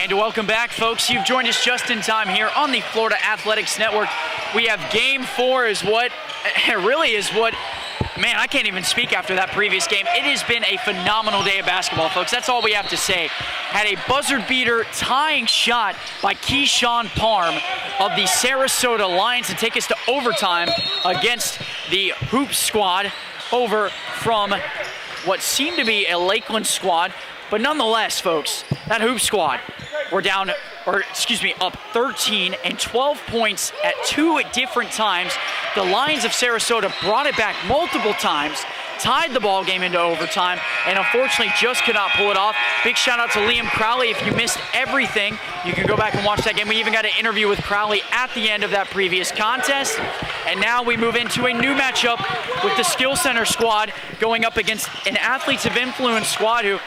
And welcome back, folks. You've joined us just in time here on the Florida Athletics Network. We have Game 4 is what, man, I can't even speak after that previous game. It has been a phenomenal day of basketball, folks. That's all we have to say. Had a buzzer beater tying shot by Keyshawn Parm of the Sarasota Lions to take us to overtime against the Hoop Squad over from what seemed to be a Lakeland squad. But nonetheless, folks, that Hoop Squad were up 13 and 12 points at 2 different times. The Lions of Sarasota brought it back multiple times, tied the ball game into overtime, and unfortunately just could not pull it off. Big shout out to Liam Crowley. If you missed everything, you can go back and watch that game. We even got an interview with Crowley at the end of that previous contest. And now we move into a new matchup with the Skill Center squad going up against an Athletes of Influence squad who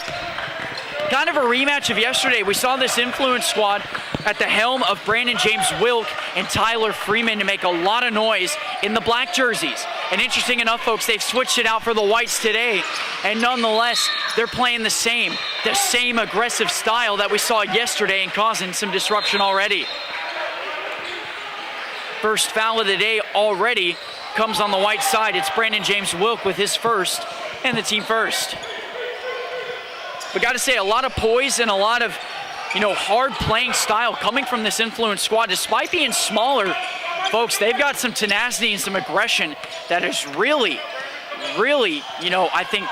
kind of a rematch of yesterday. We saw this Influence squad at the helm of Brandon James Wilk and Tyler Freeman to make a lot of noise in the black jerseys. And interesting enough, folks, they've switched it out for the whites today. And nonetheless, they're playing the same aggressive style that we saw yesterday and causing some disruption already. First foul of the day already comes on the white side. It's Brandon James Wilk with his first and the team first. We got to say, a lot of poise and a lot of, hard playing style coming from this Influence squad. Despite being smaller, folks, they've got some tenacity and some aggression that is really, I think,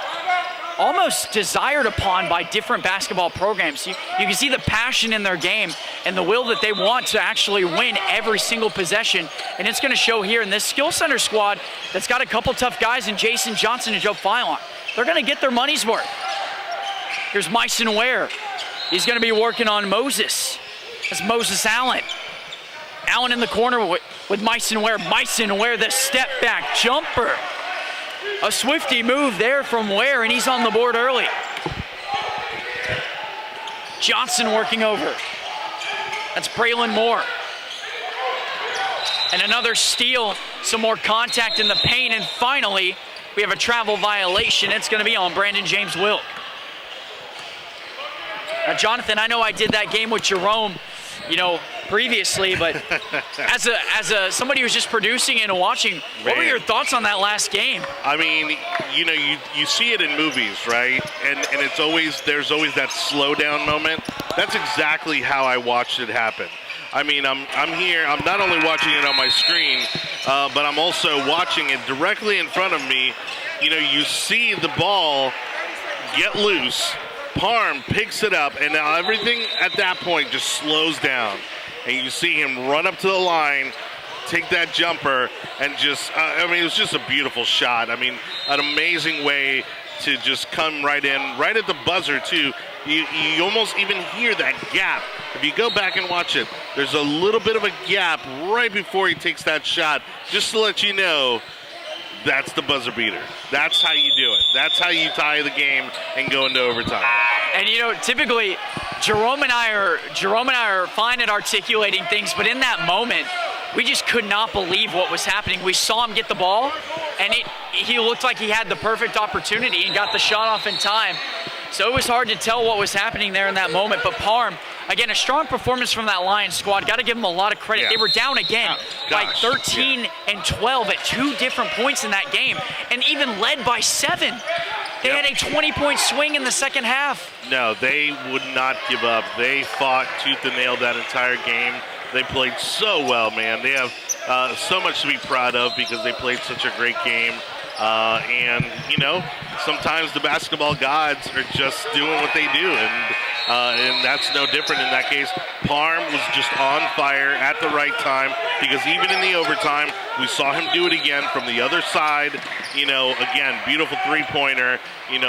almost desired upon by different basketball programs. You can see the passion in their game and the will that they want to actually win every single possession. And it's going to show here in this Skill Center squad that's got a couple tough guys in Jason Johnson and Joe Filon. They're going to get their money's worth. Here's Myson Ware. He's going to be working on Moses. That's Moses Allen. Allen in the corner with Myson Ware. Myson Ware, the step back jumper. A swifty move there from Ware, and he's on the board early. Johnson working over. That's Braylon Moore. And another steal, some more contact in the paint, and finally, we have a travel violation. It's going to be on Brandon James Wilk. Now, Jonathan, I know I did that game with Jerome, previously, but as somebody who's just producing and watching, what were your thoughts on that last game? I mean, you see it in movies, right? And there's always that slow down moment. That's exactly how I watched it happen. I mean, I'm here. I'm not only watching it on my screen, but I'm also watching it directly in front of me. You see the ball get loose. Parm picks it up, and now everything at that point just slows down. And you see him run up to the line, take that jumper, and it was just a beautiful shot. I mean, an amazing way to just come right in, right at the buzzer, too. You almost even hear that gap. If you go back and watch it, there's a little bit of a gap right before he takes that shot, just to let you know that's the buzzer beater. That's how you do it. That's how you tie the game and go into overtime. And typically, Jerome and I are fine at articulating things, but in that moment, we just could not believe what was happening. We saw him get the ball, and he looked like he had the perfect opportunity and got the shot off in time. So it was hard to tell what was happening there in that moment. But Parm, again, a strong performance from that Lions squad. Got to give them a lot of credit. Yeah. They were down again by 13 and 12 at 2 different points in that game, and even led by 7. They had a 20-point swing in the second half. No, they would not give up. They fought tooth and nail that entire game. They played so well, man. They have so much to be proud of because they played such a great game. And sometimes the basketball gods are just doing what they do, and that's no different in that case. Parm was just on fire at the right time because even in the overtime, we saw him do it again from the other side. Again, beautiful three-pointer,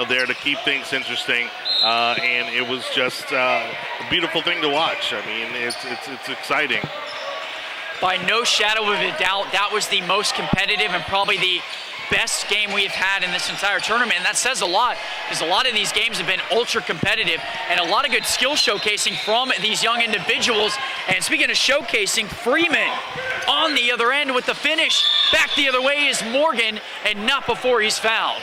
there to keep things interesting. And it was just a beautiful thing to watch. I mean, it's exciting. By no shadow of a doubt, that was the most competitive and probably the best game we've had in this entire tournament, and that says a lot because a lot of these games have been ultra competitive and a lot of good skill showcasing from these young individuals. And speaking of showcasing, Freeman on the other end with the finish. Back the other way is Morgan, and not before he's fouled.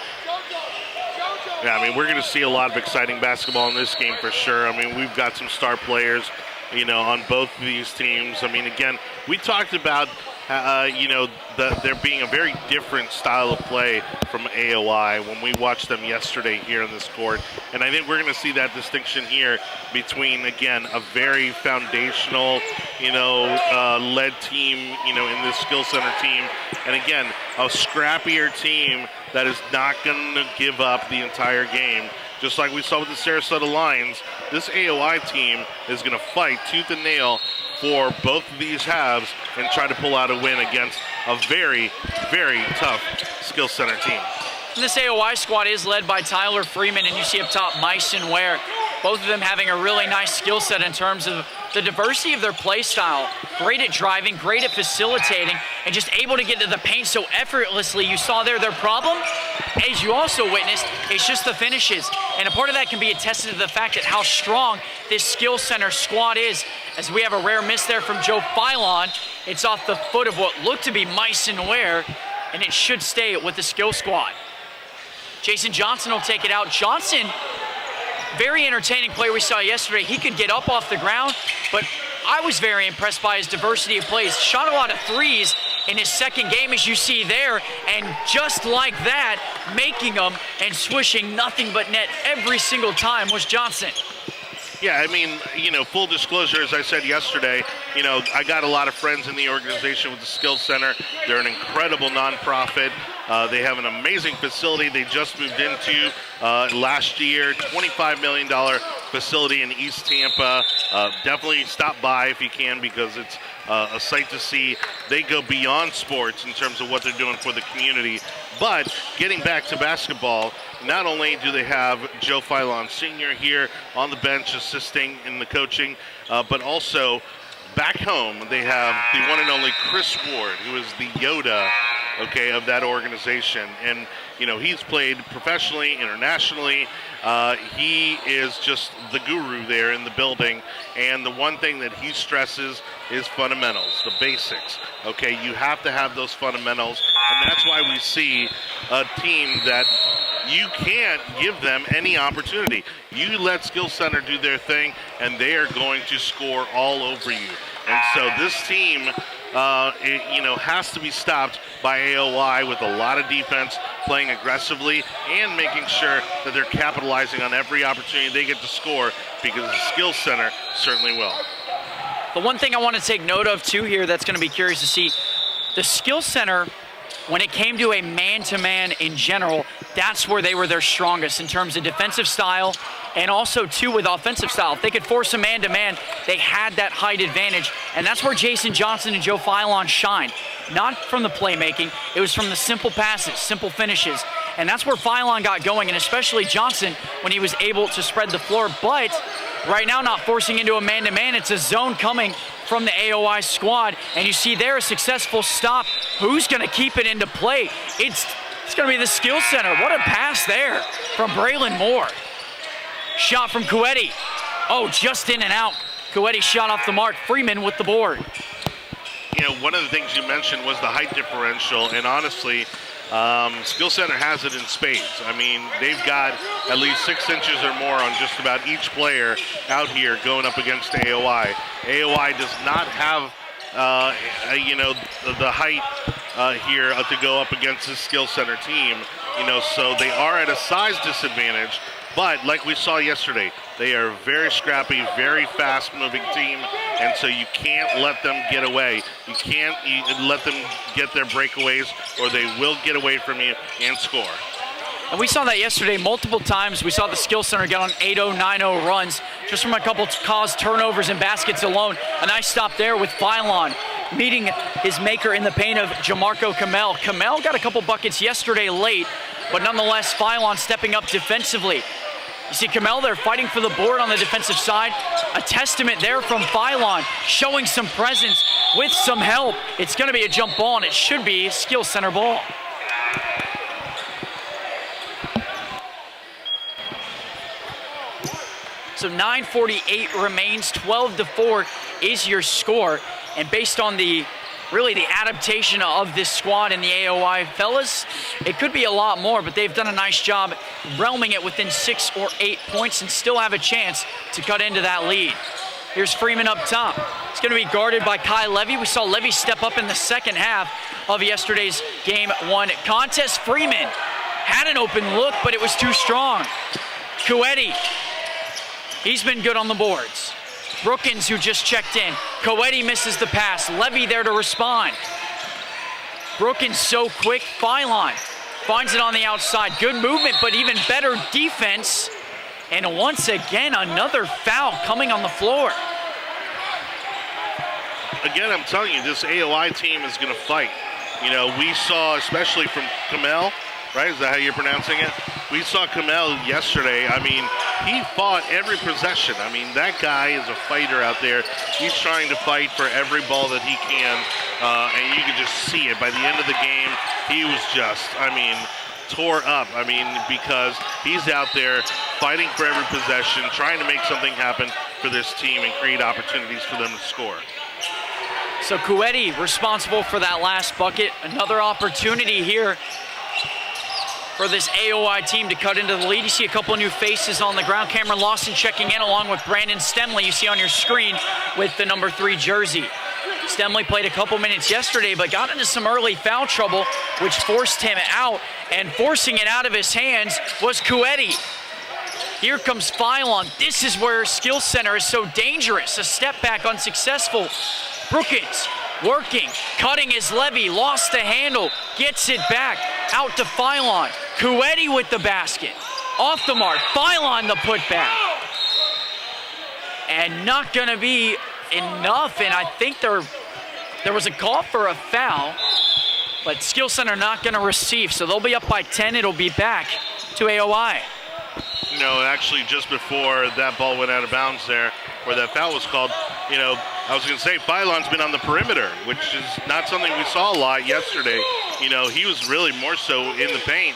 Yeah, I mean, we're going to see a lot of exciting basketball in this game for sure. I mean, we've got some star players, on both of these teams. I mean, again, we talked about, there being a very different style of play from AOI when we watched them yesterday here on this court. And I think we're going to see that distinction here between, again, a very foundational, led team, in this skill center team. And again, a scrappier team that is not going to give up the entire game. Just like we saw with the Sarasota Lions, this AOI team is going to fight tooth and nail for both of these halves and try to pull out a win against a very, very tough skill center team. And this AOI squad is led by Tyler Freeman, and you see up top Myson Ware. Both of them having a really nice skill set in terms of the diversity of their play style. Great at driving, great at facilitating, and just able to get to the paint so effortlessly. You saw there their problem, as you also witnessed, it's just the finishes. And a part of that can be attested to the fact that how strong this skill center squad is. As we have a rare miss there from Joe Philon. It's off the foot of what looked to be Myson Ware, and it should stay with the skill squad. Jason Johnson will take it out. Johnson, very entertaining player we saw yesterday. He could get up off the ground, but I was very impressed by his diversity of plays. Shot a lot of threes in his second game, as you see there, and just like that, making them and swishing nothing but net every single time was Johnson. Yeah, I mean, full disclosure, as I said yesterday, I got a lot of friends in the organization with the Skills Center. They're an incredible nonprofit. They have an amazing facility they just moved into last year, $25 million facility in East Tampa. Definitely stop by if you can, because it's a sight to see. They go beyond sports in terms of what they're doing for the community. But getting back to basketball, not only do they have Joe Philon Sr. here on the bench assisting in the coaching, but also back home they have the one and only Chris Ward, who is the Yoda, of that organization. And, he's played professionally, internationally. He is just the guru there in the building. And the one thing that he stresses is fundamentals, the basics. You have to have those fundamentals. And that's why we see a team that you can't give them any opportunity. You let Skill Center do their thing, and they are going to score all over you. And so this team, has to be stopped by AOI with a lot of defense, playing aggressively, and making sure that they're capitalizing on every opportunity they get to score, because the Skill Center certainly will. The one thing I want to take note of, too, here that's going to be curious to see, the Skill Center, when it came to a man-to-man in general, that's where they were their strongest in terms of defensive style, and also, too, with offensive style. If they could force a man-to-man, they had that height advantage, and that's where Jason Johnson and Joe Philon shined. Not from the playmaking, it was from the simple passes, simple finishes, and that's where Philon got going, and especially Johnson when he was able to spread the floor. But right now, not forcing into a man-to-man, it's a zone coming from the AOI squad, and you see there a successful stop. Who's going to keep it into play? It's going to be the Skill Center. What a pass there from Braylon Moore. Shot from Coetti. Oh, just in and out. Coetti shot off the mark. Freeman with the board. One of the things you mentioned was the height differential, and honestly, Skill Center has it in spades. I mean, they've got at least 6 inches or more on just about each player out here going up against AOI. AOI does not have, the height here to go up against this Skill Center team. So they are at a size disadvantage. But like we saw yesterday, they are a very scrappy, very fast-moving team, and so you can't let them get away. You can't let them get their breakaways, or they will get away from you and score. And we saw that yesterday multiple times. We saw the Skill Center get on 8-0, 9-0 runs just from a couple caused turnovers and baskets alone. A nice stop there with Philon meeting his maker in the paint of Jamarco Kamel. Kamel got a couple buckets yesterday late, but nonetheless, Philon stepping up defensively. You see Kamel there fighting for the board on the defensive side. A testament there from Philon, showing some presence with some help. It's going to be a jump ball, and it should be a Skill Center ball. So 9:48 remains, 12-4 is your score. And based on the adaptation of this squad in the AOI, fellas, it could be a lot more, but they've done a nice job realming it within 6 or 8 points and still have a chance to cut into that lead. Here's Freeman up top. It's going to be guarded by Kai Levy. We saw Levy step up in the second half of yesterday's Game 1 contest. Freeman had an open look, but it was too strong. Coetti, he's been good on the boards. Brookins, who just checked in. Coetti misses the pass. Levy there to respond. Brookins so quick. Phylon finds it on the outside. Good movement, but even better defense. And once again, another foul coming on the floor. Again, I'm telling you, this AOI team is going to fight. You know, we saw, especially from Kamel, right? Is that how you're pronouncing it? We saw Kamel yesterday. I mean, he fought every possession. I mean, that guy is a fighter out there. He's trying to fight for every ball that he can, and you can just see it. By the end of the game, he was just, I mean, tore up. I mean, because he's out there fighting for every possession, trying to make something happen for this team and create opportunities for them to score. So Coetti responsible for that last bucket. Another opportunity here for this AOI team to cut into the lead. You see a couple of new faces on the ground. Cameron Lawson checking in along with Brandon Stemley, you see on your screen, with the number 3 jersey. Stemley played a couple minutes yesterday, but got into some early foul trouble, which forced him out, and forcing it out of his hands was Coetti. Here comes Phylon. This is where Skill Center is so dangerous. A step back unsuccessful. Brookins working, cutting his Levy, lost the handle, gets it back, out to Phylon. Coetti with the basket. Off the mark, Phylon the putback. And not gonna be enough, and I think there was a call for a foul, but Skill Center not gonna receive, so they'll be up by 10. It'll be back to AOI. You know, actually just before that ball went out of bounds there, where that foul was called, you know, I was going to say Phylon's been on the perimeter, which is not something we saw a lot yesterday. You know, he was really more so in the paint,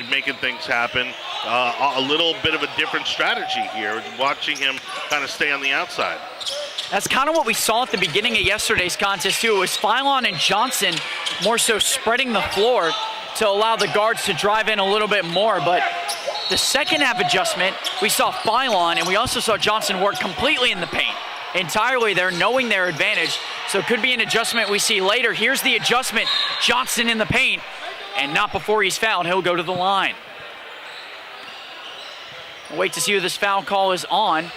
making things happen. A little bit of a different strategy here, watching him kind of stay on the outside. That's kind of what we saw at the beginning of yesterday's contest, too. It was Phylon and Johnson more so spreading the floor to allow the guards to drive in a little bit more. But the second half adjustment, we saw Phylon, and we also saw Johnson work completely in the paint. Entirely there, knowing their advantage. So it could be an adjustment we see later. Here's the adjustment. Johnson in the paint, and not before he's fouled. He'll go to the line. We'll wait to see who this foul call is on.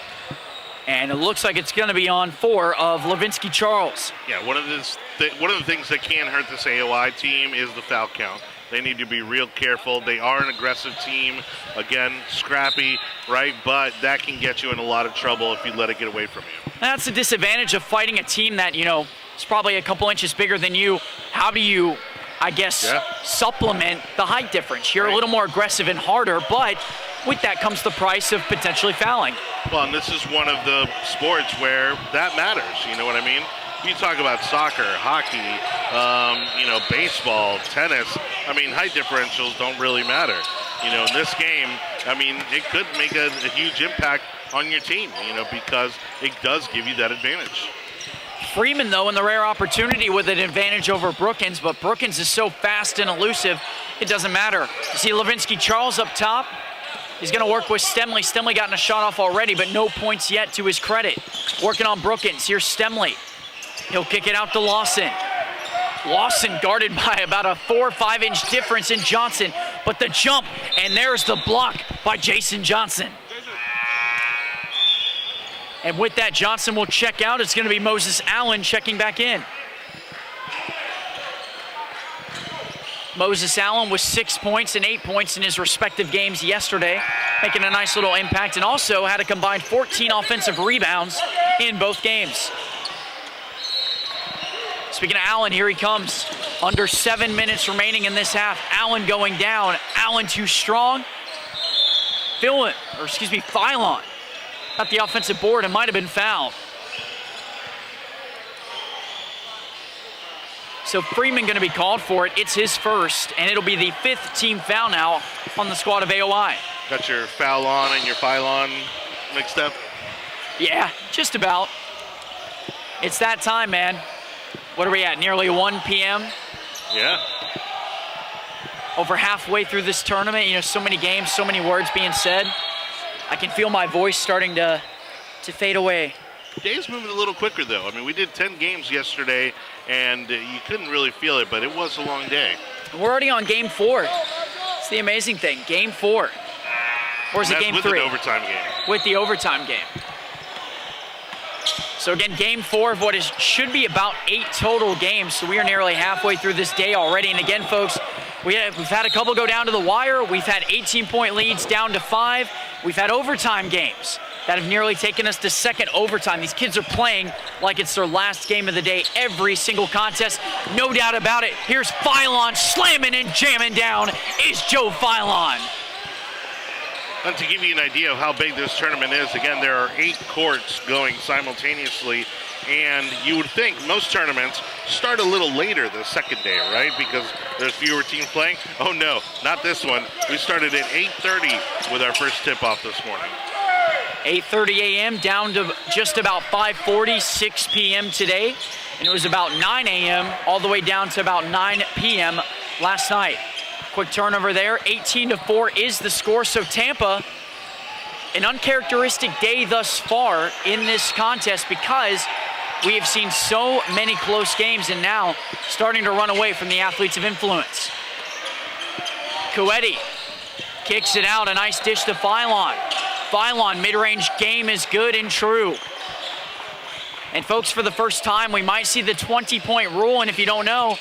And it looks like it's going to be on 4 of Levinsky Charles. Yeah, one of the things that can hurt this AOI team is the foul count. They need to be real careful. They are an aggressive team. Again, scrappy, right? But that can get you in a lot of trouble if you let it get away from you. That's the disadvantage of fighting a team that, you know, is probably a couple inches bigger than you. How do you, I guess, supplement the height difference? You're a little more aggressive and harder, but with that comes the price of potentially fouling. Well, and this is one of the sports where that matters. You know what I mean? You talk about soccer, hockey, you know, baseball, tennis. I mean, height differentials don't really matter. You know, in this game, I mean, it could make a huge impact on your team, you know, because it does give you that advantage. Freeman, though, in the rare opportunity with an advantage over Brookins, but Brookins is so fast and elusive, it doesn't matter. You see Levinsky Charles up top. He's going to work with Stemley. Stemley gotten a shot off already, but no points yet to his credit. Working on Brookins. Here's Stemley. He'll kick it out to Lawson. Lawson guarded by about a 4 or 5 inch difference in Johnson, but the jump, and there's the block by Jason Johnson. And with that, Johnson will check out. It's going to be Moses Allen checking back in. Moses Allen with 6 points and 8 points in his respective games yesterday, making a nice little impact, and also had a combined 14 offensive rebounds in both games. Speaking of Allen, here he comes. Under 7 minutes remaining in this half. Allen going down. Allen too strong. Phylon got the offensive board and might have been fouled. So Freeman going to be called for it. It's his first, and it'll be the 5th team foul now on the squad of AOI. Got your foul on and your Phylon mixed up? Yeah, just about. It's that time, man. What are we at? Nearly 1 p.m.? Yeah. over halfway through this tournament. You know, so many games, so many words being said. I can feel my voice starting to fade away. Day's moving a little quicker, though. I mean, we did 10 games yesterday, and you couldn't really feel it, but it was a long day. We're already on game 4. It's the amazing thing. Game 4. Or is it game 3? With an overtime game. With the overtime game. So again, game 4 of what should be about 8 total games. So we are nearly halfway through this day already. And again, folks, we've had a couple go down to the wire. We've had 18-point leads down to 5. We've had overtime games that have nearly taken us to second overtime. These kids are playing like it's their last game of the day every single contest. No doubt about it. Here's Philon slamming and jamming down is Joe Philon. And to give you an idea of how big this tournament is, again, there are 8 courts going simultaneously, and you would think most tournaments start a little later the second day, right? Because there's fewer teams playing. Oh no, not this one. We started at 8:30 with our first tip-off this morning. 8:30 a.m. down to just about 5:40, 6 p.m. today. And it was about 9 a.m. all the way down to about 9 p.m. last night. Quick turnover there, 18-4 is the score. So Tampa, an uncharacteristic day thus far in this contest because we have seen so many close games and now starting to run away from the athletes of influence. Coetti kicks it out, a nice dish to Philon. Philon, mid-range game is good and true. And folks, for the first time, we might see the 20-point rule. And if you don't know,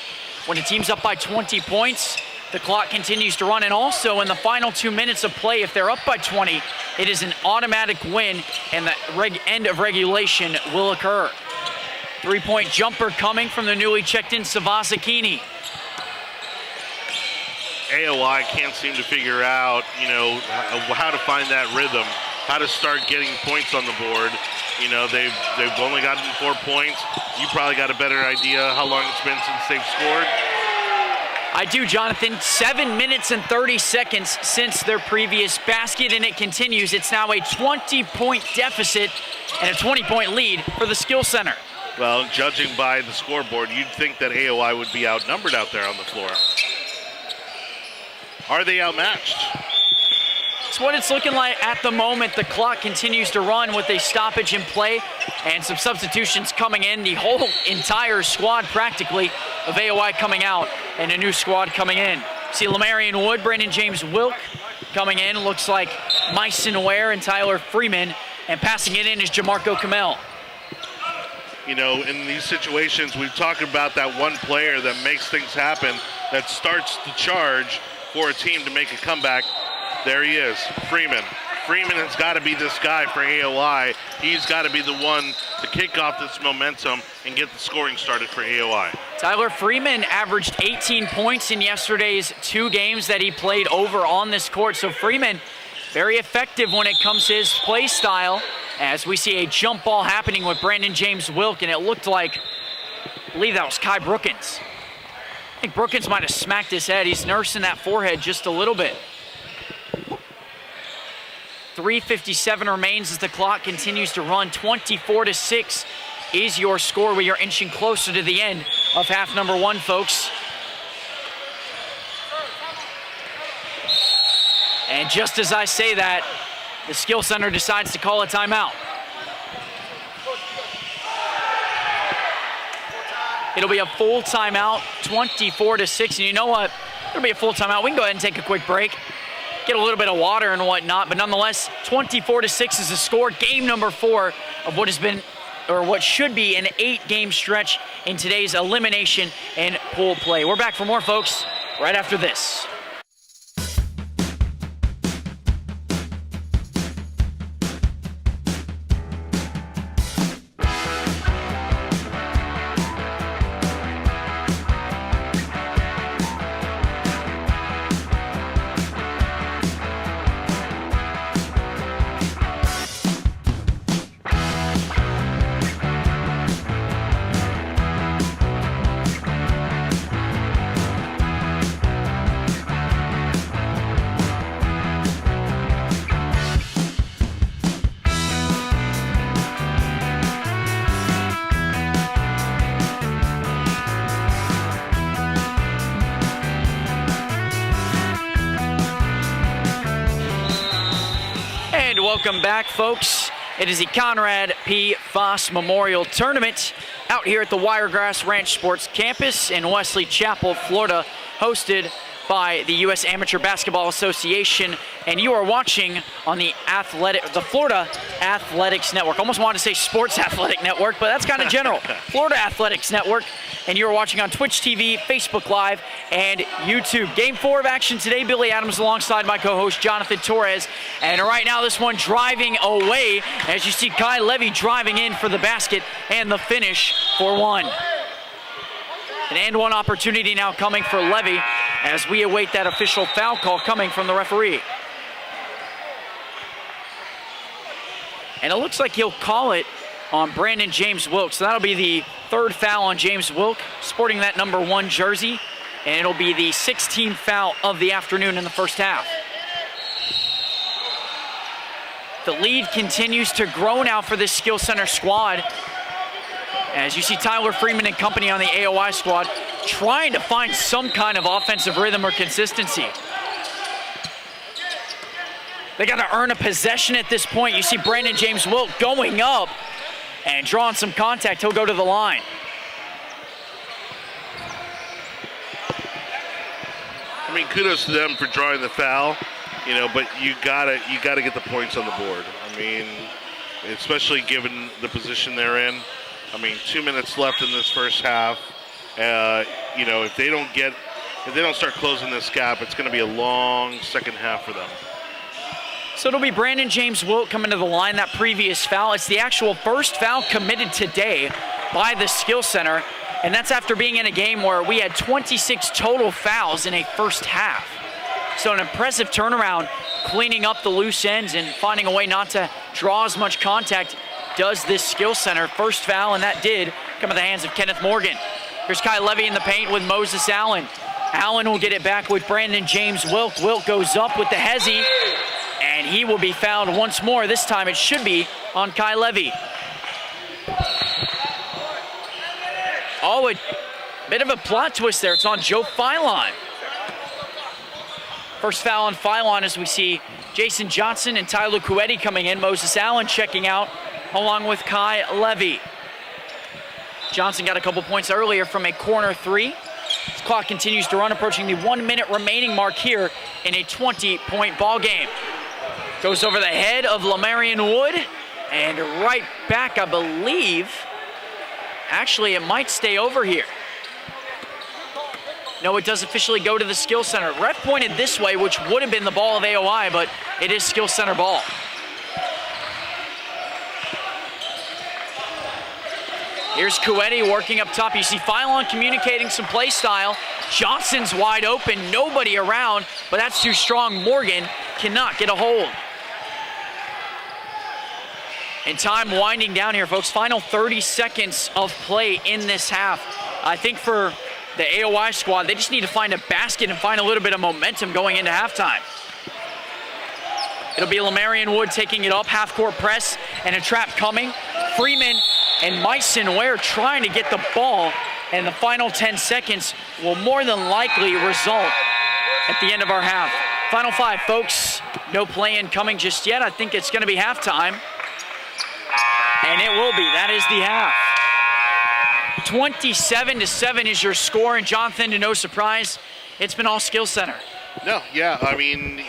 when a team's up by 20 points, the clock continues to run. And also in the final 2 minutes of play, if they're up by 20, it is an automatic win and the end of regulation will occur. 3-point jumper coming from the newly checked in Savasakini. AOI can't seem to figure out, you know, how to find that rhythm, how to start getting points on the board. You know, they've only gotten 4 points. You probably got a better idea how long it's been since they've scored. I do, Jonathan. 7 minutes and 30 seconds since their previous basket, and it continues. It's now a 20-point deficit and a 20-point lead for the Skill Center. Well, judging by the scoreboard, you'd think that AOI would be outnumbered out there on the floor. Are they outmatched? It's what it's looking like at the moment. The clock continues to run with a stoppage in play and some substitutions coming in. The whole entire squad practically of AOI coming out and a new squad coming in. See Lamarian Wood, Brandon James Wilk coming in. Looks like Myson Ware and Tyler Freeman. And passing it in is Jamarco Kamel. You know, in these situations, we've talked about that one player that makes things happen, that starts the charge for a team to make a comeback. There he is, Freeman. Freeman has got to be this guy for AOI. He's got to be the one to kick off this momentum and get the scoring started for AOI. Tyler Freeman averaged 18 points in yesterday's 2 games that he played over on this court. So Freeman, very effective when it comes to his play style, as we see a jump ball happening with Brandon James Wilk, and it looked like, I believe that was Kai Brookins. I think Brookins might have smacked his head. He's nursing that forehead just a little bit. 3:57 remains as the clock continues to run. 24-6 is your score. We are inching closer to the end of half number 1, folks. And just as I say that, the Skill Center decides to call a timeout. It'll be a full timeout, 24-6. And you know what? It'll be a full timeout. We can go ahead and take a quick break, get a little bit of water and whatnot, but nonetheless, 24-6 is the score. Game number 4 of what has been, or what should be, an 8-game stretch in today's elimination and pool play. We're back for more, folks, right after this. welcome back, folks. It is the Conrad P. Foss Memorial Tournament out here at the Wiregrass Ranch Sports Campus in Wesley Chapel, Florida, hosted by the U.S. Amateur Basketball Association, and you are watching on the Florida Athletics Network. Almost wanted to say Sports Athletic Network, but that's kind of general. Florida Athletics Network, and you are watching on Twitch TV, Facebook Live, and YouTube. Game 4 of action today. Billy Adams alongside my co-host Jonathan Torres, and right now this one driving away as you see Kai Levy driving in for the basket and the finish for one. An and one opportunity now coming for Levy as we await that official foul call coming from the referee. And it looks like he'll call it on Brandon James Wilk. So that'll be the third foul on James Wilk, sporting that number 1 jersey. And it'll be the 16th foul of the afternoon in the first half. The lead continues to grow now for this skill center squad. As you see Tyler Freeman and company on the AOI squad trying to find some kind of offensive rhythm or consistency. They got to earn a possession at this point. You see Brandon James Wilk going up and drawing some contact. He'll go to the line. I mean, kudos to them for drawing the foul, but you gotta get the points on the board. I mean, especially given the position they're in. I mean, 2 minutes left in this first half. If they don't start closing this gap, it's going to be a long second half for them. So it'll be Brandon James Wilk coming to the line. That previous foul, it's the actual first foul committed today by the skill center, and that's after being in a game where we had 26 total fouls in a first half. So an impressive turnaround, cleaning up the loose ends and finding a way not to draw as much contact does this skill center. First foul, and that did come at the hands of Kenneth Morgan. Here's Kai Levy in the paint with Moses Allen. Allen will get it back with Brandon James Wilk. Wilk goes up with the hezzy, and he will be fouled once more. This time it should be on Kai Levy. Oh, a bit of a plot twist there. It's on Joe Philon. First foul on Philon as we see Jason Johnson and Tyler Cuetti coming in. Moses Allen checking out along with Kai Levy. Johnson got a couple points earlier from a corner 3. This clock continues to run, approaching the 1 minute remaining mark here in a 20-point ball game. Goes over the head of Lamarion Wood and right back, I believe. Actually, it might stay over here. No, it does officially go to the skill center. Ref pointed this way, which would have been the ball of AOI, but it is skill center ball. Here's Cuetti working up top. You see Philon communicating some play style. Johnson's wide open, nobody around, but that's too strong. Morgan cannot get a hold. And time winding down here, folks. Final 30 seconds of play in this half. I think for the AOI squad, they just need to find a basket and find a little bit of momentum going into halftime. It'll be Lamarion Wood taking it up, half-court press, and a trap coming. Freeman and Myson Ware trying to get the ball, and the final 10 seconds will more than likely result at the end of our half. Final 5, folks. No play-in coming just yet. I think it's going to be halftime, and it will be. That is the half. 27-7 is your score, and Jonathan, to no surprise, it's been all skill center. No, yeah, I mean,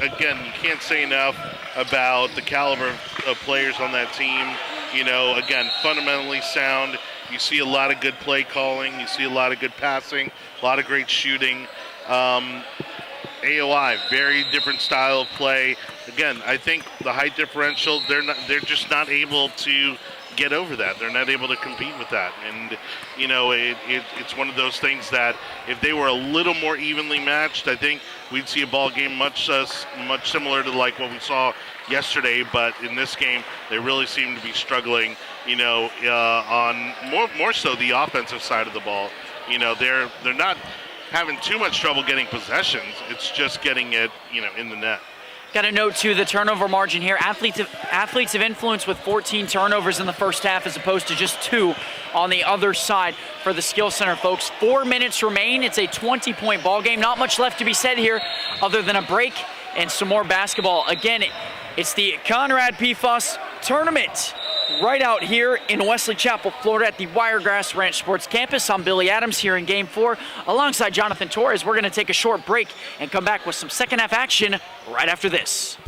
again, you can't say enough about the caliber of players on that team. Again, fundamentally sound. You see a lot of good play calling. You see a lot of good passing, a lot of great shooting. AOI, very different style of play. Again, I think the height differential, they're just not able to get over that. They're not able to compete with that. And, it's one of those things that if they were a little more evenly matched, I think we'd see a ball game much similar to like what we saw yesterday. But in this game, they really seem to be struggling, on more so the offensive side of the ball. They're not having too much trouble getting possessions. It's just getting it, in the net. Got a note to the turnover margin here. Athletes of influence with 14 turnovers in the first half as opposed to just 2 on the other side for the skill center, folks. 4 minutes remain. It's a 20-point ball game. Not much left to be said here other than a break and some more basketball. Again, It's the Conrad P. Foss Tournament right out here in Wesley Chapel, Florida at the Wiregrass Ranch Sports Campus. I'm Billy Adams here in Game 4 alongside Jonathan Torres. We're going to take a short break and come back with some second half action right after this.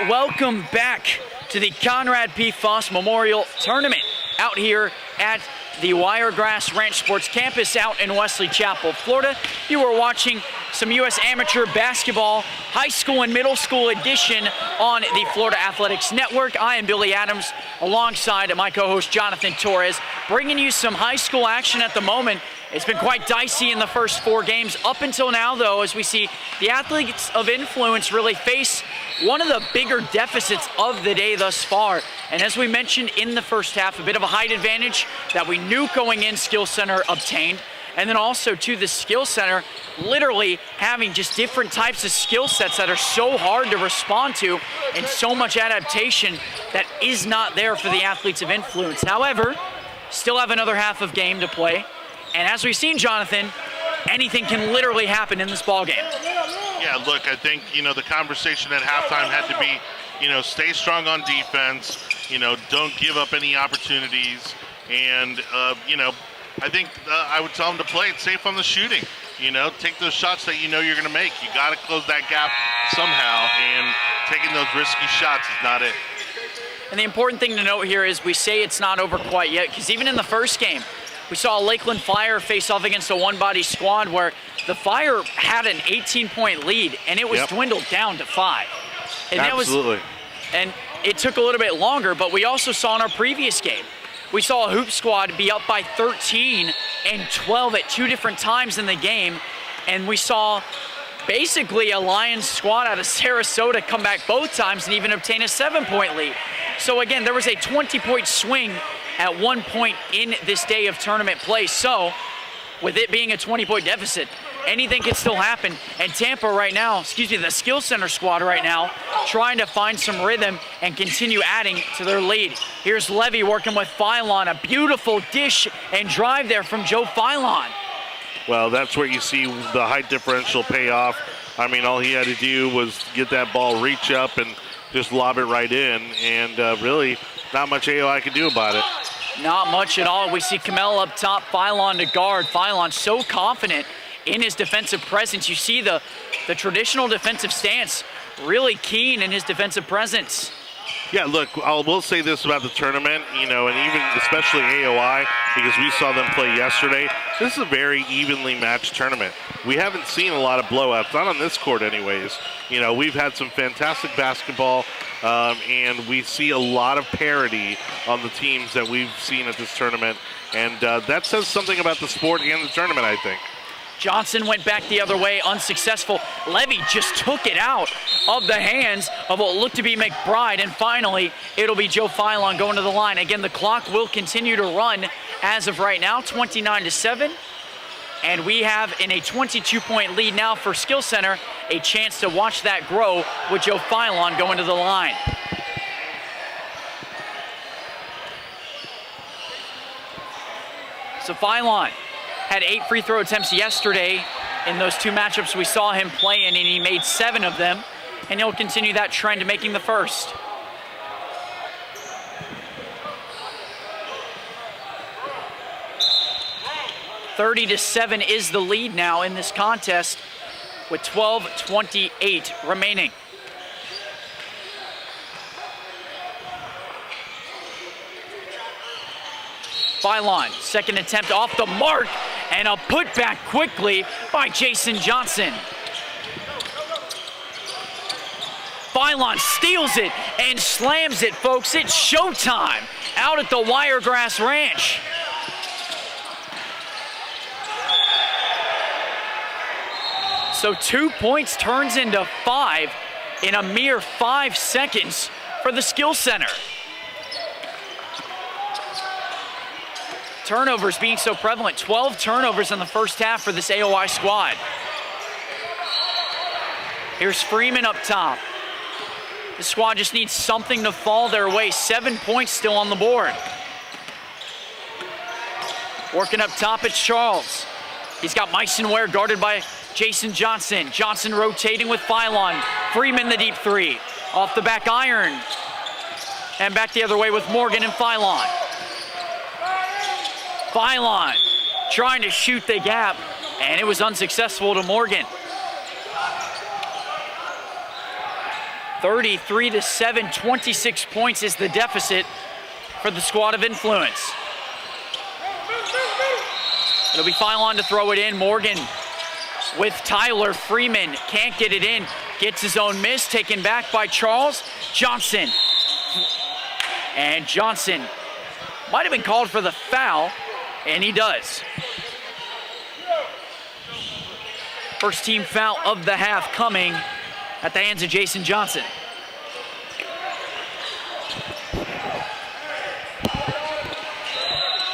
Welcome back to the Conrad P. Foss Memorial Tournament out here at the Wiregrass Ranch Sports Campus out in Wesley Chapel, Florida. You are watching some U.S. Amateur Basketball High School and Middle School edition on the Florida Athletics Network. I am Billy Adams alongside my co-host Jonathan Torres, bringing you some high school action at the moment. It's been quite dicey in the first 4 games up until now, though, as we see the athletes of influence really face one of the bigger deficits of the day thus far. And as we mentioned in the first half, a bit of a height advantage that we knew going in Skill Center obtained. And then also to the Skill Center, literally having just different types of skill sets that are so hard to respond to and so much adaptation that is not there for the athletes of influence. However, still have another half of game to play. And as we've seen, Jonathan, anything can literally happen in this ball game. Yeah, look, I think, the conversation at halftime had to be, stay strong on defense, don't give up any opportunities. And, I think I would tell them to play it safe on the shooting. Take those shots that you're going to make. You got to close that gap somehow, and taking those risky shots is not it. And the important thing to note here is we say it's not over quite yet, because even in the first game, we saw a Lakeland Fire face off against a one-body squad where the Fire had an 18-point lead, and it was dwindled down to 5. And Absolutely. And it took a little bit longer, but we also saw in our previous game, we saw a Hoop squad be up by 13 and 12 at 2 different times in the game, and we saw basically a Lions squad out of Sarasota come back both times and even obtain a 7-point lead. So again, there was a 20-point swing at one point in this day of tournament play. So with it being a 20-point deficit, anything can still happen. And Tampa right now, the Skill Center squad right now, trying to find some rhythm and continue adding to their lead. Here's Levy working with Philon, a beautiful dish and drive there from Joe Philon. Well, that's where you see the height differential pay off. I mean, all he had to do was get that ball, reach up, and just lob it right in. And really, not much AOI can do about it. Not much at all. We see Kamel up top, Philon to guard. Philon so confident in his defensive presence. You see the traditional defensive stance, really keen in his defensive presence. Yeah, look, I will say this about the tournament, and even especially AOI, because we saw them play yesterday. This is a very evenly matched tournament. We haven't seen a lot of blowouts, not on this court anyways. We've had some fantastic basketball, and we see a lot of parity on the teams that we've seen at this tournament. And that says something about the sport and the tournament, I think. Johnson went back the other way, unsuccessful. Levy just took it out of the hands of what looked to be McBride, and finally, it'll be Joe Philon going to the line. Again, the clock will continue to run as of right now, 29-7, and we have in a 22-point lead now for Skill Center, a chance to watch that grow with Joe Philon going to the line. So Philon had 8 free throw attempts yesterday in those 2 matchups we saw him play in, and he made 7 of them, and he'll continue that trend, making the first. (30-7) is the lead now in this contest with 12:28 remaining. Philon, second attempt off the mark, and a putback quickly by Jason Johnson. Philon steals it and slams it, folks. It's showtime out at the Wiregrass Ranch. So 2 points turns into 5 in a mere 5 seconds for the Skill Center. Turnovers being so prevalent, 12 turnovers in the first half for this AOI squad. Here's Freeman up top. The squad just needs something to fall their way. 7 points still on the board. Working up top, it's Charles. He's got Myson Ware guarded by Jason Johnson. Johnson rotating with Philon. Freeman the deep 3. Off the back iron. And back the other way with Morgan and Philon. Philon trying to shoot the gap, and it was unsuccessful to Morgan. 33-7, 26 points is the deficit for the squad of influence. It'll be Philon to throw it in. Morgan with Tyler. Freeman can't get it in. Gets his own miss, taken back by Charles. Johnson. And Johnson might have been called for the foul, and he does. First team foul of the half coming at the hands of Jason Johnson.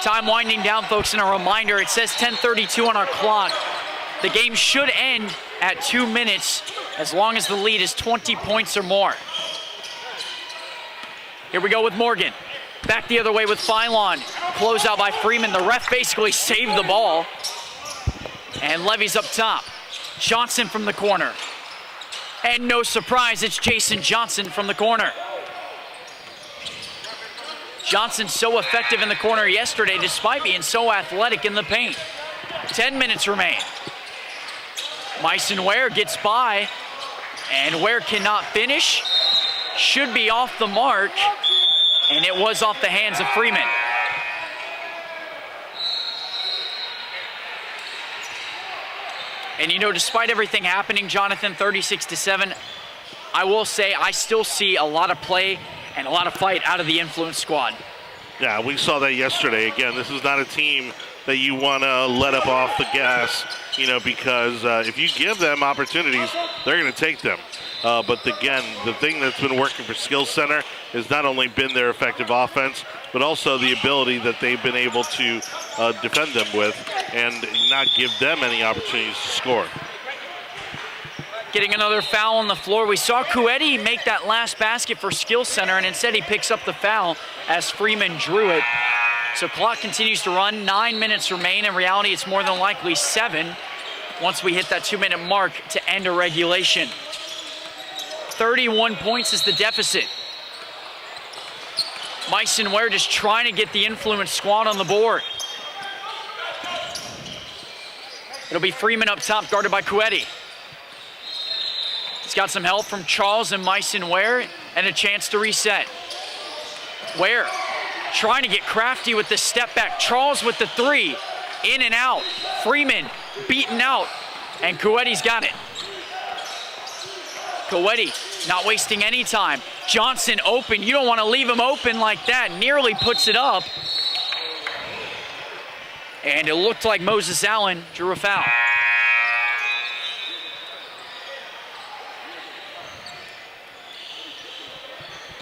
Time winding down, folks, and a reminder, it says 10:32 on our clock. The game should end at 2 minutes as long as the lead is 20 points or more. Here we go with Morgan. Back the other way with Philon. Close out by Freeman. The ref basically saved the ball. And Levy's up top. Johnson from the corner. And no surprise, it's Jason Johnson from the corner. Johnson so effective in the corner yesterday despite being so athletic in the paint. 10 minutes remain. Myson Ware gets by, and Ware cannot finish. Should be off the mark, and it was off the hands of Freeman. And you know, despite everything happening, Jonathan, 36-7, I will say I still see a lot of play and a lot of fight out of the Influence squad. Yeah, we saw that yesterday. Again, this is not a team that you want to let up off the gas, you know, because if you give them opportunities, they're going to take them. But again, the thing that's been working for Skills Center has not only been their effective offense, but also the ability that they've been able to defend them with and not give them any opportunities to score. Getting another foul on the floor. We saw Coetti make that last basket for Skills Center, and instead he picks up the foul as Freeman drew it. So clock continues to run. 9 minutes remain. In reality, it's more than likely 7 once we hit that 2-minute mark to end a regulation. 31 points is the deficit. Myson Ware just trying to get the Influence squad on the board. It'll be Freeman up top, guarded by Coetti. He's got some help from Charles and Myson Ware and a chance to reset. Ware trying to get crafty with the step back. Charles with the 3, in and out. Freeman beaten out, and Coetti's got it. Coetti not wasting any time. Johnson open. You don't want to leave him open like that. Nearly puts it up. And it looked like Moses Allen drew a foul.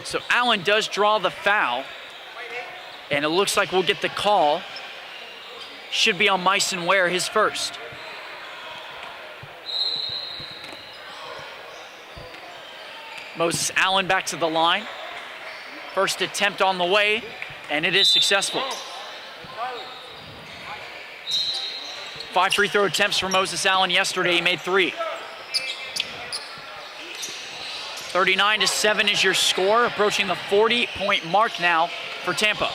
So Allen does draw the foul. And it looks like we'll get the call. Should be on Myson Ware, his first. Moses Allen back to the line. First attempt on the way, and it is successful. 5 free throw attempts for Moses Allen yesterday. He made 3. 39-7 is your score, approaching the 40-point mark now for Tampa.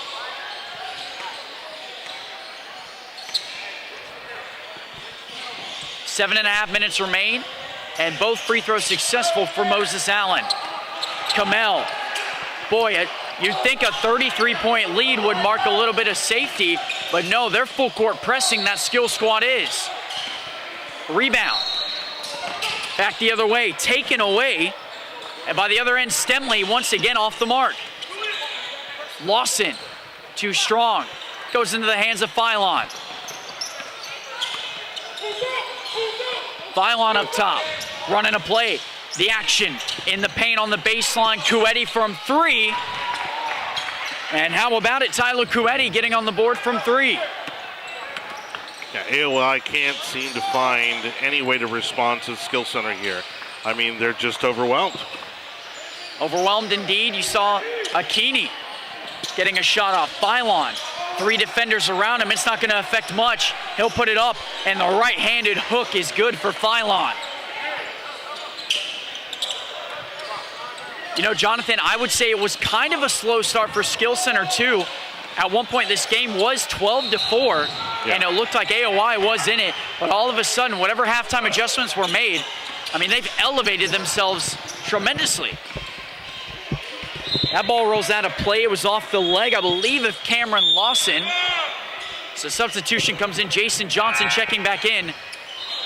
Seven and a half minutes remain, and both free throws successful for Moses Allen. Kamel, boy, you'd think a 33-point lead would mark a little bit of safety, but no, they're full court pressing, that skill squad is. Rebound. Back the other way, taken away, and by the other end, Stemley once again off the mark. Lawson, too strong, goes into the hands of Philon. Philon up top, running a play. The action in the paint on the baseline. Coetti from 3. And how about it, Tyler Coetti getting on the board from 3. Yeah, AOI can't seem to find any way to respond to the Skill Center here. I mean, they're just overwhelmed. Overwhelmed indeed. You saw Akini getting a shot off. Philon, 3 defenders around him. It's not going to affect much. He'll put it up, and the right-handed hook is good for Philon. You know, Jonathan, I would say it was kind of a slow start for Skill Center, too. At one point, this game was 12-4, and it looked like AOI was in it. But all of a sudden, whatever halftime adjustments were made, I mean, they've elevated themselves tremendously. That ball rolls out of play. It was off the leg, I believe, of Cameron Lawson. So substitution comes in. Jason Johnson checking back in.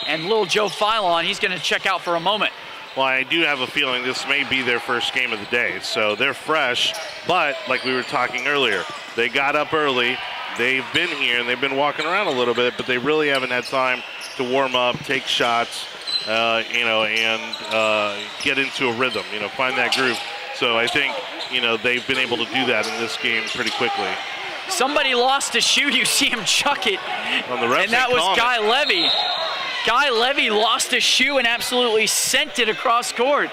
And little Joe Philon, he's going to check out for a moment. Well, I do have a feeling this may be their first game of the day. So they're fresh, but like we were talking earlier, they got up early. They've been here and they've been walking around a little bit, but they really haven't had time to warm up, take shots, and get into a rhythm, find that groove. So I think, they've been able to do that in this game pretty quickly. Somebody lost a shoe. You see him chuck it. And that was Guy Levy. Guy Levy lost a shoe and absolutely sent it across court.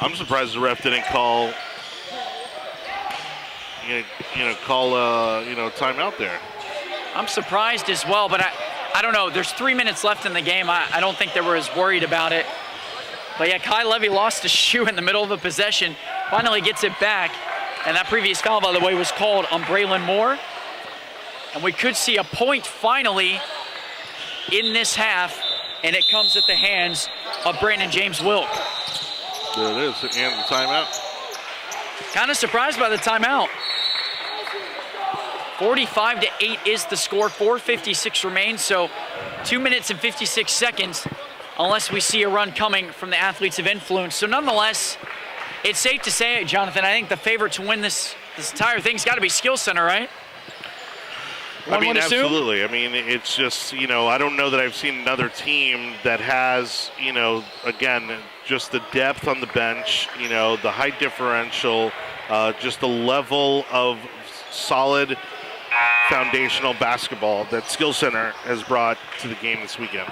I'm surprised the ref didn't call, timeout there. I'm surprised as well, but I don't know. There's 3 minutes left in the game. I don't think they were as worried about it. But yeah, Kai Levy lost a shoe in the middle of a possession, finally gets it back. And that previous foul, by the way, was called on Braylon Moore. And we could see a point finally in this half, and it comes at the hands of Brandon James Wilk. There it is, and the timeout. Kind of surprised by the timeout. 45-8 is the score, 4:56 remains, so 2 minutes and 56 seconds, unless we see a run coming from the athletes of influence. So nonetheless, it's safe to say, Jonathan, I think the favorite to win this entire thing's got to be Skill Center, right? I mean, absolutely. I mean, it's just, you know, I don't know that I've seen another team that has, you know, again, just the depth on the bench, you know, the height differential, just the level of solid foundational basketball that Skill Center has brought to the game this weekend.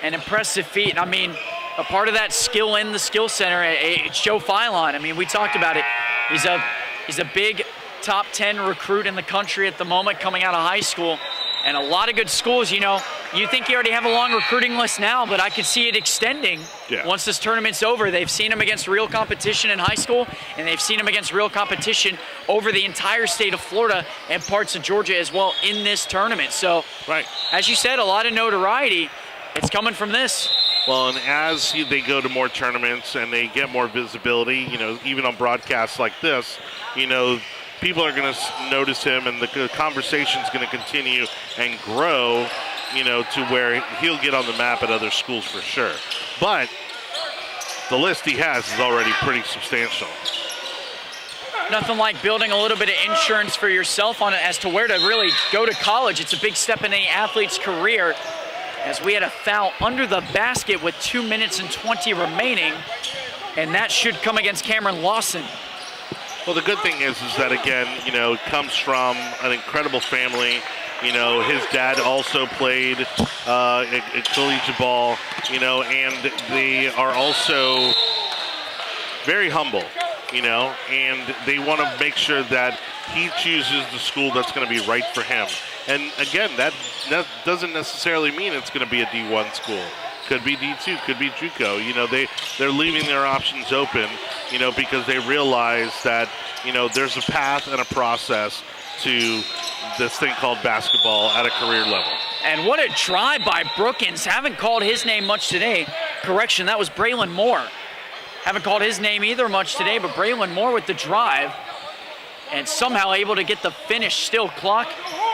An impressive feat. I mean, a part of that skill in the Skill Center, it's Joe Philon. I mean, we talked about it. He's a big top 10 recruit in the country at the moment, coming out of high school. And a lot of good schools, you know, you think you already have a long recruiting list now, but I could see it extending once this tournament's over. They've seen him against real competition in high school, and they've seen him against real competition over the entire state of Florida and parts of Georgia as well in this tournament. So, as you said, a lot of notoriety. It's coming from this. Well, and as they go to more tournaments and they get more visibility, you know, even on broadcasts like this, you know, people are going to notice him, and the conversation's going to continue and grow, you know, to where he'll get on the map at other schools for sure. But the list he has is already pretty substantial. Nothing like building a little bit of insurance for yourself on it as to where to really go to college. It's a big step in any athlete's career, as we had a foul under the basket with 2 minutes and 20 remaining, and that should come against Cameron Lawson. Well, the good thing is that, again, you know, it comes from an incredible family. You know, his dad also played collegiate ball, you know, and they are also very humble, you know, and they want to make sure that he chooses the school that's going to be right for him. And again, that doesn't necessarily mean it's going to be a D1 school. Could be D2, could be JUCO. You know, they're leaving their options open, you know, because they realize that, you know, there's a path and a process to this thing called basketball at a career level. And what a drive by Brookins. Haven't called his name much today. Correction, that was Braylon Moore. Haven't called his name either much today, but Braylon Moore with the drive. And somehow able to get the finish. Still clock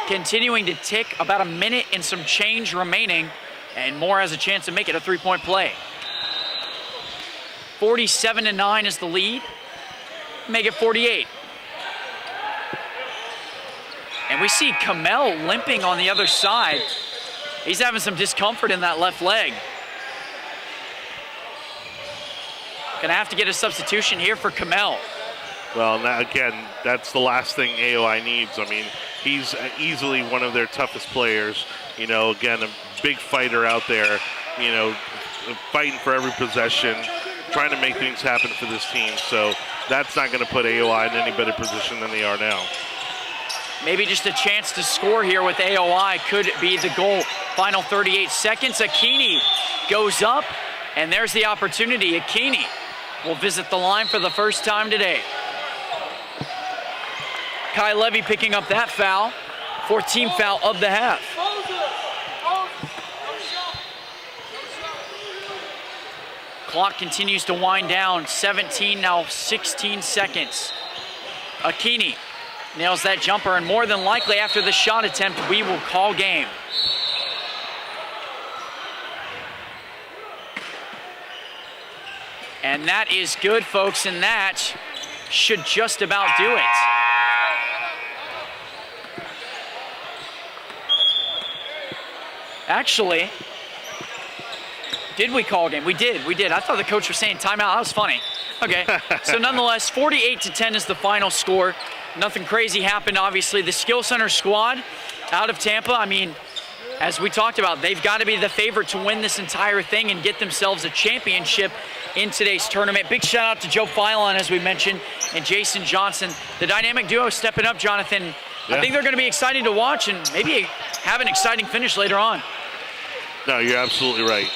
continuing to tick, about a minute and some change remaining, and Moore has a chance to make it a three-point play. 47-9 is the lead. Make it 48. And we see Kamel limping on the other side. He's having some discomfort in that left leg. Gonna have to get a substitution here for Kamel. Well, now, again, that's the last thing AOI needs. I mean, he's easily one of their toughest players. You know, again, a big fighter out there, you know, fighting for every possession, trying to make things happen for this team. So that's not going to put AOI in any better position than they are now. Maybe just a chance to score here with AOI could be the goal. Final 38 seconds. Akini goes up, and there's the opportunity. Akini will visit the line for the first time today. Kai Levy picking up that foul. 14th foul of the half. Clock continues to wind down. 17, now 16 seconds. Akini nails that jumper, and more than likely after the shot attempt, we will call game. And that is good, folks, and that should just about do it. Actually, did we call game? We did. I thought the coach was saying timeout. That was funny. Okay, so nonetheless, 48-10 is the final score. Nothing crazy happened, obviously. The Skill Center squad out of Tampa, I mean, as we talked about, they've got to be the favorite to win this entire thing and get themselves a championship in today's tournament. Big shout out to Joe Philon, as we mentioned, and Jason Johnson. The dynamic duo stepping up, Jonathan. Yeah. I think they're going to be exciting to watch and maybe have an exciting finish later on. No, you're absolutely right.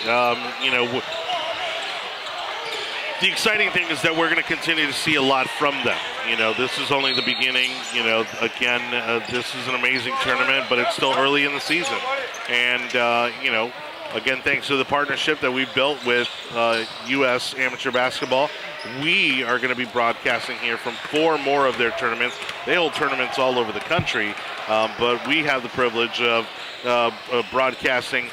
The exciting thing is that we're going to continue to see a lot from them. This is only the beginning. Again, this is an amazing tournament, but it's still early in the season. And, again, thanks to the partnership that we built with U.S. Amateur Basketball, we are going to be broadcasting here from 4 more of their tournaments. They hold tournaments all over the country, but we have the privilege of broadcasting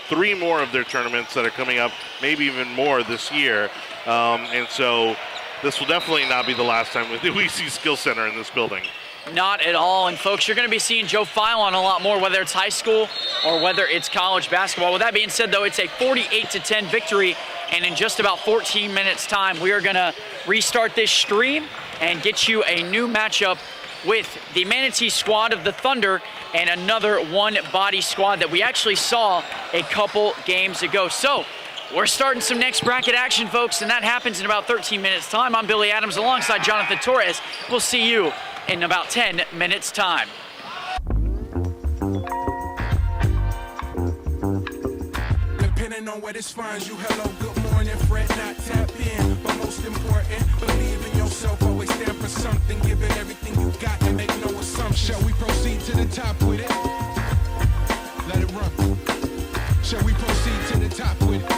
3 more of their tournaments that are coming up, maybe even more this year. And so this will definitely not be the last time we see Skill Center in this building. Not at all. And folks, you're going to be seeing Joe Filon a lot more, whether it's high school or whether it's college basketball. With that being said, though, it's a 48-10 victory. And in just about 14 minutes time, we are going to restart this stream and get you a new matchup with the Manatee squad of the Thunder and another one-body squad that we actually saw a couple games ago. So we're starting some next bracket action, folks, and that happens in about 13 minutes time. I'm Billy Adams alongside Jonathan Torres. We'll see you in about 10 minutes time. Depending on where this finds you, hello, good morning, fret not tap in, but most important, believe in yourself, always stand for something, give it everything you got and make no assumption. Shall we proceed to the top with it? Let it run. Shall we proceed to the top with it?